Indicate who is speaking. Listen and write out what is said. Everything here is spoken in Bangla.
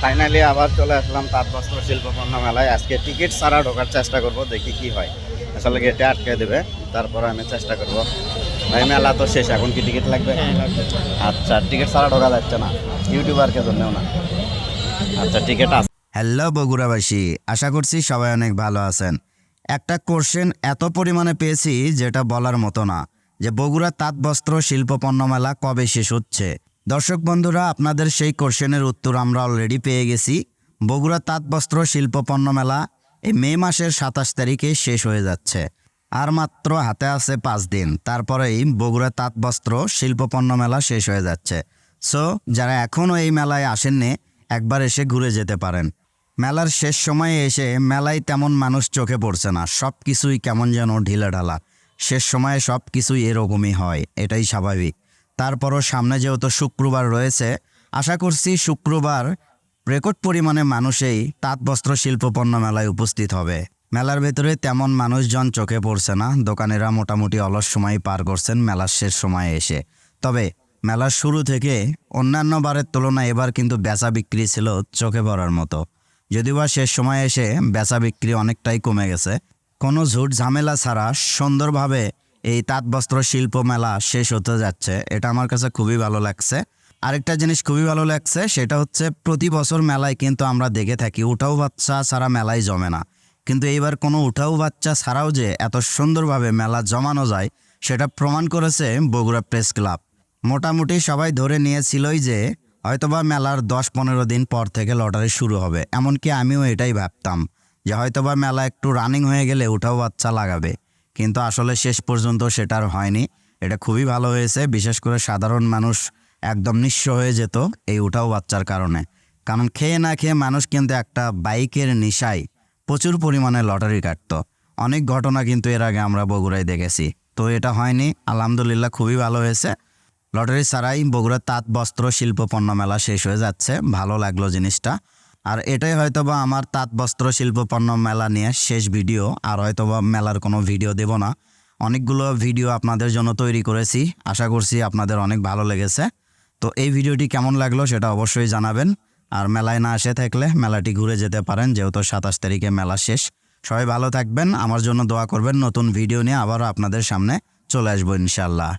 Speaker 1: ফাইনালি আবার চলে আসলাম তাঁত বস্ত্র শিল্প পণ্য মেলায়। আজকে টিকিট ছাড়া ঢোকার চেষ্টা করব, দেখি কি হয়। আসলে গেটে আটকে দেবে, তারপর আমি চেষ্টা করব। ভাই মেলা তো শেষ, এখন কি টিকিট লাগবে? আচ্ছা, টিকিট ছাড়া ঢোকা যাচ্ছে না, ইউটিউবারকে জন্যও না। আচ্ছা, টিকিট আছে। হ্যালো বগুড়াবাসী, আশা করছি সবাই অনেক ভালো আছেন। একটা কোশ্চেন এত পরিমাণে পেয়েছি যেটা বলার মতো না, যে বগুড়া তাঁত বস্ত্র শিল্প পণ্য মেলা কবে শেষ হচ্ছে। দর্শক বন্ধুরা, আপনাদের সেই কোশ্চেনের উত্তর আমরা অলরেডি পেয়ে গেছি। বগুড়া তাঁত বস্ত্র শিল্প পণ্য মেলা এই মে মাসের 27 তারিখে শেষ হয়ে যাচ্ছে। আর মাত্র হাতে আছে 5 দিন, তারপরেই বগুড়া তাঁত বস্ত্র শিল্প পণ্য মেলা শেষ হয়ে যাচ্ছে। সো যারা এখনও এই মেলায় আসেননি, একবার এসে ঘুরে যেতে পারেন। মেলার শেষ সময়ে এসে মেলায় তেমন মানুষ চোখে পড়ছে না, সব কিছুই কেমন যেন ঢিলাঢালা। শেষ সময়ে সব কিছুই এরকমই হয়, এটাই স্বাভাবিক। তারপরও সামনে যেহেতু শুক্রবার রয়েছে, আশা করছি শুক্রবার রেকর্ড পরিমাণে মানুষই তাঁত বস্ত্র শিল্প পণ্য মেলায় উপস্থিত হবে। মেলার ভেতরে তেমন মানুষজন চোখে পড়ছে না, দোকানিরা মোটামুটি অলস সময় পার করছেন মেলার শেষ সময়ে এসে। তবে মেলার শুরু থেকে অন্যান্য বারের তুলনায় এবার কিন্তু বেচা বিক্রি ছিল চোখে পড়ার মতো। যদিও বা শেষ সময়ে এসে বেচা বিক্রি অনেকটাই কমে গেছে। কোনো ঝুট ঝামেলা ছাড়া সুন্দরভাবে এই তাঁত বস্ত্র শিল্প মেলা শেষ হতে যাচ্ছে, এটা আমার কাছে খুবই ভালো লাগছে। আরেকটা জিনিস খুবই ভালো লাগছে, সেটা হচ্ছে প্রতি বছর মেলায় কিন্তু আমরা দেখে থাকি উঠাও বাচ্চা ছাড়া মেলায় জমে না, কিন্তু এইবার কোনো উঠাও বাচ্চা ছাড়াও যে এত সুন্দরভাবে মেলা জমানো যায় সেটা প্রমাণ করেছে বগুড়া প্রেস ক্লাব। মোটামুটি সবাই ধরে নিয়েছিলই যে হয়তোবা মেলার 10-15 দিন পর থেকে লটারি শুরু হবে। এমনকি আমিও এটাই ভাবতাম যে হয়তোবা মেলা একটু রানিং হয়ে গেলে উঠাও বাচ্চা লাগাবে, কিন্তু আসলে শেষ পর্যন্ত সেটা আর হয়নি। এটা খুবই ভালো হয়েছে, বিশেষ করে সাধারণ মানুষ একদম নিঃস্ব হয়ে যেত এই উঠাও বাচ্চার কারণে। কারণ খেয়ে না খেয়ে মানুষ কিন্তু একটা বাইকের নেশায় প্রচুর পরিমাণে লটারি কাটতো। অনেক ঘটনা কিন্তু এর আগে আমরা বগুড়ায় দেখেছি, তো এটা হয়নি, আলহামদুলিল্লাহ খুবই ভালো হয়েছে। লটারি ছাড়াই বগুড়া তাঁত বস্ত্র শিল্প পণ্য মেলা শেষ হয়ে যাচ্ছে, ভালো লাগলো জিনিসটা। আর এটাই হয়তোবা আমার তাঁত বস্ত্র শিল্প পণ্য মেলা নিয়ে শেষ ভিডিও, আর হয়তোবা মেলার কোনো ভিডিও দেব না। অনেকগুলো ভিডিও আপনাদের জন্য তৈরি করেছি, আশা করছি আপনাদের অনেক ভালো লেগেছে। তো এই ভিডিওটি কেমন লাগলো সেটা অবশ্যই জানাবেন। আর মেলায় না এসে থাকলে মেলাটি ঘুরে যেতে পারেন, যেহেতু 27 তারিখে মেলা শেষ। সবাই ভালো থাকবেন, আমার জন্য দোয়া করবেন। নতুন ভিডিও নিয়ে আবারও আপনাদের সামনে চলে আসবো ইনশাল্লাহ।